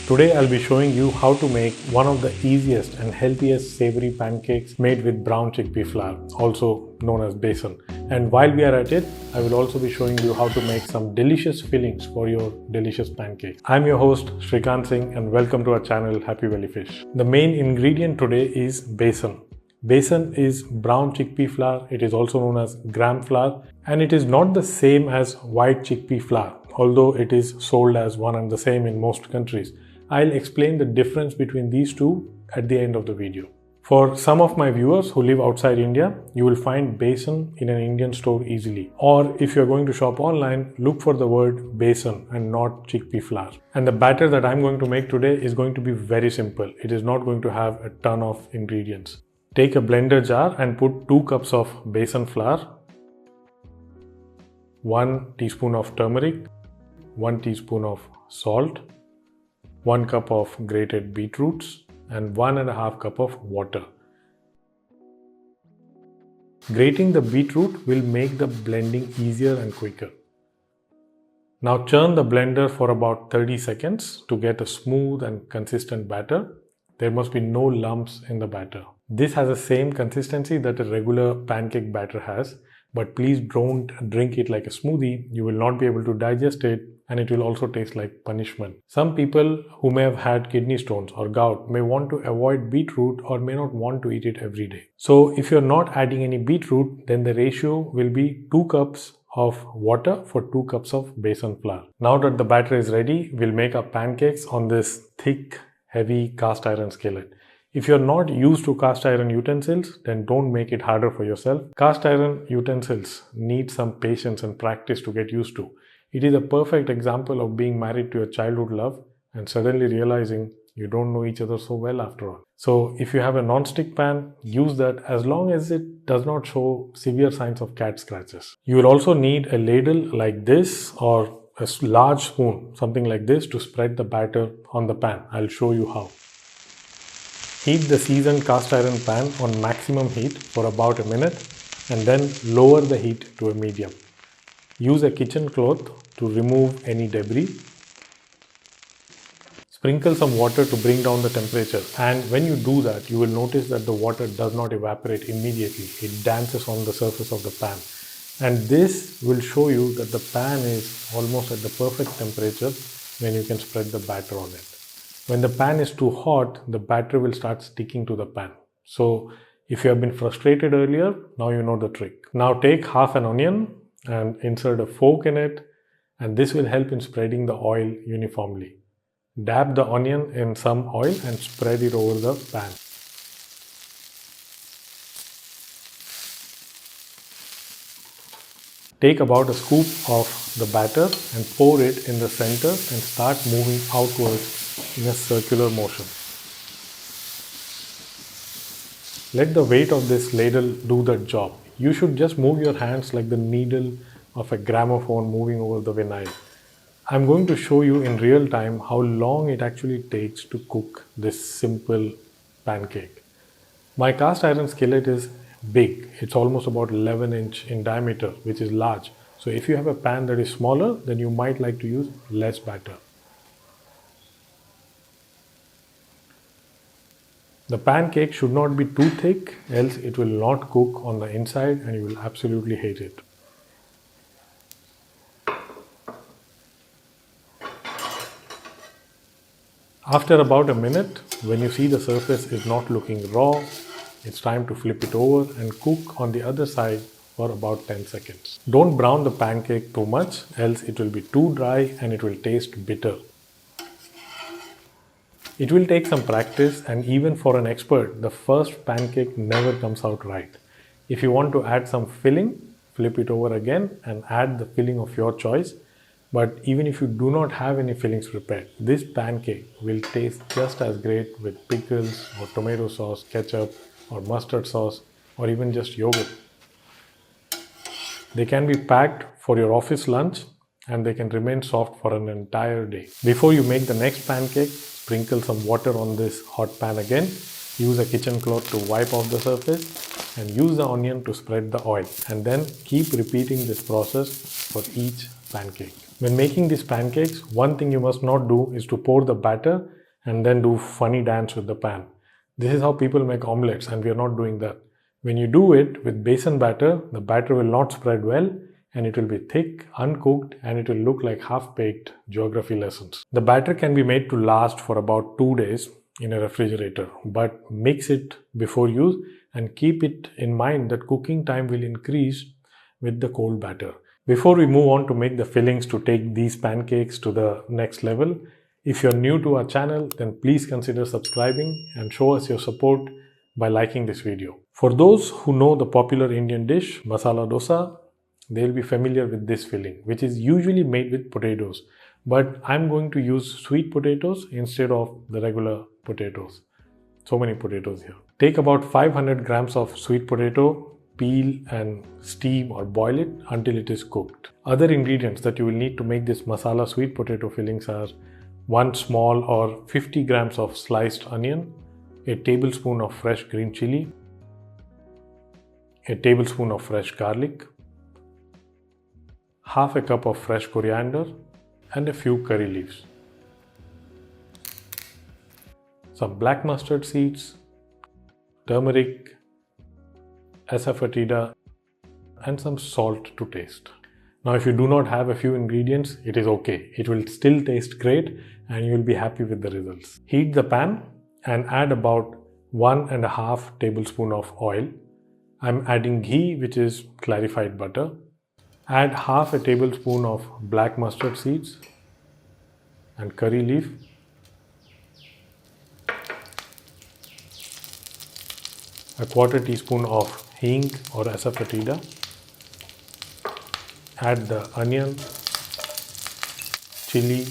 Today I'll be showing you how to make one of the easiest and healthiest savory pancakes made with brown chickpea flour, also known as besan. And while we are at it, I will also be showing you how to make some delicious fillings for your delicious pancake. I'm your host Shrikant Singh and welcome to our channel Happy Belly Fish. The main ingredient today is besan. Besan is brown chickpea flour. It is also known as gram flour, and it is not the same as white chickpea flour, although it is sold as one and the same in most countries. I'll explain the difference between these two at the end of the video. For some of my viewers who live outside India, you will find besan in an Indian store easily. Or if you're going to shop online, look for the word besan and not chickpea flour. And the batter that I'm going to make today is going to be very simple. It is not going to have a ton of ingredients. Take a blender jar and put 2 cups of besan flour, 1 teaspoon of turmeric, 1 teaspoon of salt, 1 cup of grated beetroots and 1.5 cup of water. Grating the beetroot will make the blending easier and quicker. Now churn the blender for about 30 seconds to get a smooth and consistent batter. There must be no lumps in the batter. This has the same consistency that a regular pancake batter has, but please don't drink it like a smoothie. You will not be able to digest it and it will also taste like punishment. Some people who may have had kidney stones or gout may want to avoid beetroot or may not want to eat it every day. So if you're not adding any beetroot, then the ratio will be 2 cups of water for 2 cups of besan flour. Now that the batter is ready, we'll make our pancakes on this thick, heavy cast iron skillet. If you're not used to cast iron utensils, then don't make it harder for yourself. Cast iron utensils need some patience and practice to get used to. It is a perfect example of being married to your childhood love and suddenly realizing you don't know each other so well after all. So if you have a non-stick pan, use that as long as it does not show severe signs of cat scratches. You will also need a ladle like this or a large spoon, something like this, to spread the batter on the pan. I'll show you how. Heat the seasoned cast iron pan on maximum heat for about a minute and then lower the heat to a medium. Use a kitchen cloth to remove any debris. Sprinkle some water to bring down the temperature, and when you do that, you will notice that the water does not evaporate immediately. It dances on the surface of the pan. And this will show you that the pan is almost at the perfect temperature when you can spread the batter on it. When the pan is too hot, the batter will start sticking to the pan. So if you have been frustrated earlier, now you know the trick. Now take half an onion and insert a fork in it, and this will help in spreading the oil uniformly. Dab the onion in some oil and spread it over the pan. Take about a scoop of the batter and pour it in the center and start moving outwards in a circular motion. Let the weight of this ladle do that job. You should just move your hands like the needle of a gramophone moving over the vinyl. I'm going to show you in real time how long it actually takes to cook this simple pancake. My cast iron skillet is big. It's almost about 11 inch in diameter, which is large. So if you have a pan that is smaller, then you might like to use less batter. The pancake should not be too thick, else it will not cook on the inside and you will absolutely hate it. After about a minute, when you see the surface is not looking raw, it's time to flip it over and cook on the other side for about 10 seconds. Don't brown the pancake too much, else it will be too dry and it will taste bitter. It will take some practice, and even for an expert, the first pancake never comes out right. If you want to add some filling, flip it over again and add the filling of your choice. But even if you do not have any fillings prepared, this pancake will taste just as great with pickles or tomato sauce, ketchup or mustard sauce or even just yogurt. They can be packed for your office lunch and they can remain soft for an entire day. Before you make the next pancake, sprinkle some water on this hot pan again. Use a kitchen cloth to wipe off the surface and use the onion to spread the oil, and then keep repeating this process for each pancake. When making these pancakes, one thing you must not do is to pour the batter and then do funny dance with the pan. This is how people make omelets, and we are not doing that. When you do it with besan batter, the batter will not spread well and it will be thick, uncooked, and it will look like half-baked geography lessons. The batter can be made to last for about 2 days in a refrigerator, but mix it before use and keep it in mind that cooking time will increase with the cold batter. Before we move on to make the fillings to take these pancakes to the next level, if you're new to our channel, then please consider subscribing and show us your support by liking this video. For those who know the popular Indian dish, Masala dosa, they'll be familiar with this filling, which is usually made with potatoes. But I'm going to use sweet potatoes instead of the regular potatoes. So many potatoes here. Take about 500 grams of sweet potato, peel and steam or boil it until it is cooked. Other ingredients that you will need to make this masala sweet potato fillings are 1 small or 50 grams of sliced onion, a tablespoon of fresh green chili, a tablespoon of fresh garlic, half a cup of fresh coriander, and a few curry leaves. Some black mustard seeds, turmeric, asafoetida, and some salt to taste. Now, if you do not have a few ingredients, it is okay. It will still taste great and you will be happy with the results. Heat the pan and add about 1.5 tablespoons of oil. I'm adding ghee, which is clarified butter. Add half a tablespoon of black mustard seeds and curry leaf. A quarter teaspoon of hing or asafoetida. Add the onion, chili,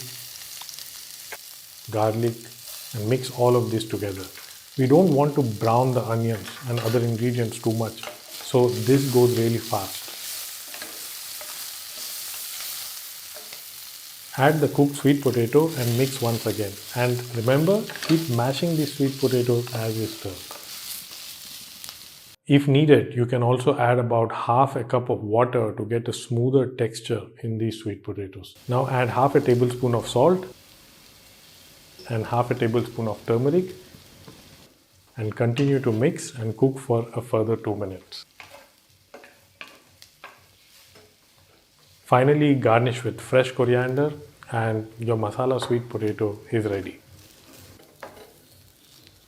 garlic, and mix all of this together. We don't want to brown the onions and other ingredients too much, so this goes really fast. Add the cooked sweet potato and mix once again. And remember, keep mashing the sweet potatoes as you stir. If needed, you can also add about half a cup of water to get a smoother texture in these sweet potatoes. Now add half a tablespoon of salt and half a tablespoon of turmeric and continue to mix and cook for a further 2 minutes. Finally, garnish with fresh coriander and your masala sweet potato is ready.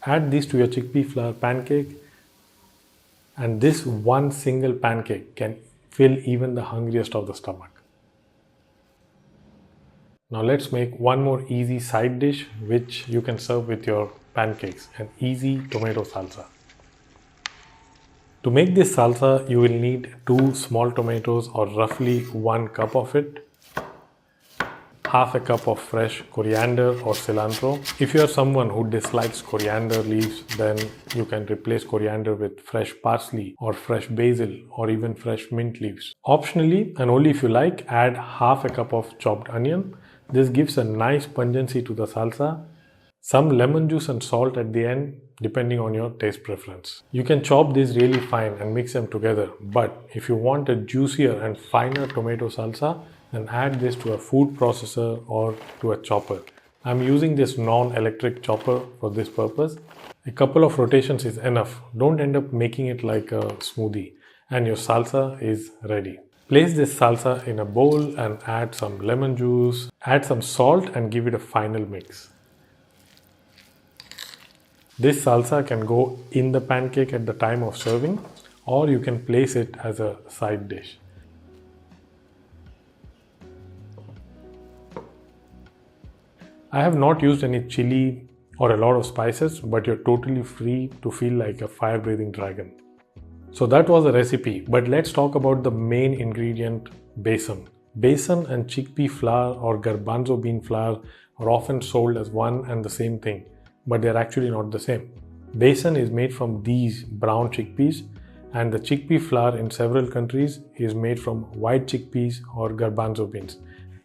Add these to your chickpea flour pancake, and this one single pancake can fill even the hungriest of the stomach. Now let's make one more easy side dish which you can serve with your pancakes, an easy tomato salsa. To make this salsa, you will need 2 small tomatoes or roughly 1 cup of it, half a cup of fresh coriander or cilantro. If you are someone who dislikes coriander leaves, then you can replace coriander with fresh parsley or fresh basil or even fresh mint leaves. Optionally, and only if you like, add half a cup of chopped onion. This gives a nice pungency to the salsa. Some lemon juice and salt at the end, depending on your taste preference. You can chop these really fine and mix them together, but if you want a juicier and finer tomato salsa, then add this to a food processor or to a chopper. I'm using this non-electric chopper for this purpose. A couple of rotations is enough. Don't end up making it like a smoothie, and your salsa is ready. Place this salsa in a bowl and add some lemon juice, add some salt and give it a final mix. This salsa can go in the pancake at the time of serving, or you can place it as a side dish. I have not used any chili or a lot of spices, but you're totally free to feel like a fire-breathing dragon. So that was the recipe, but let's talk about the main ingredient, besan. Besan and chickpea flour or garbanzo bean flour are often sold as one and the same thing, but they're actually not the same. Besan is made from these brown chickpeas, and the chickpea flour in several countries is made from white chickpeas or garbanzo beans.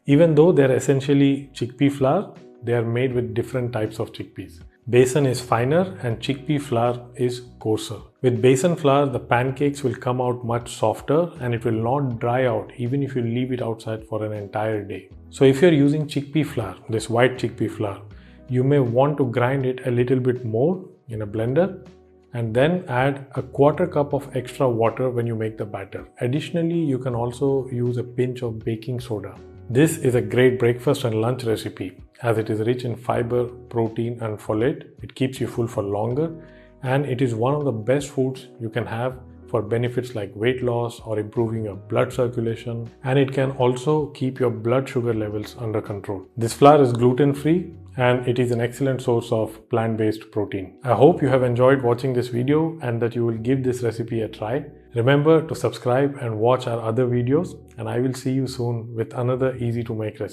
Even though they're essentially chickpea flour, they are made with different types of chickpeas. Besan is finer and chickpea flour is coarser. With besan flour, the pancakes will come out much softer and it will not dry out even if you leave it outside for an entire day. So if you're using chickpea flour, this white chickpea flour, you may want to grind it a little bit more in a blender and then add a quarter cup of extra water when you make the batter. Additionally, you can also use a pinch of baking soda. This is a great breakfast and lunch recipe as it is rich in fiber, protein and folate. It keeps you full for longer and it is one of the best foods you can have for benefits like weight loss or improving your blood circulation, and it can also keep your blood sugar levels under control. This flour is gluten-free and it is an excellent source of plant-based protein. I hope you have enjoyed watching this video and that you will give this recipe a try. Remember to subscribe and watch our other videos, and I will see you soon with another easy to make recipe.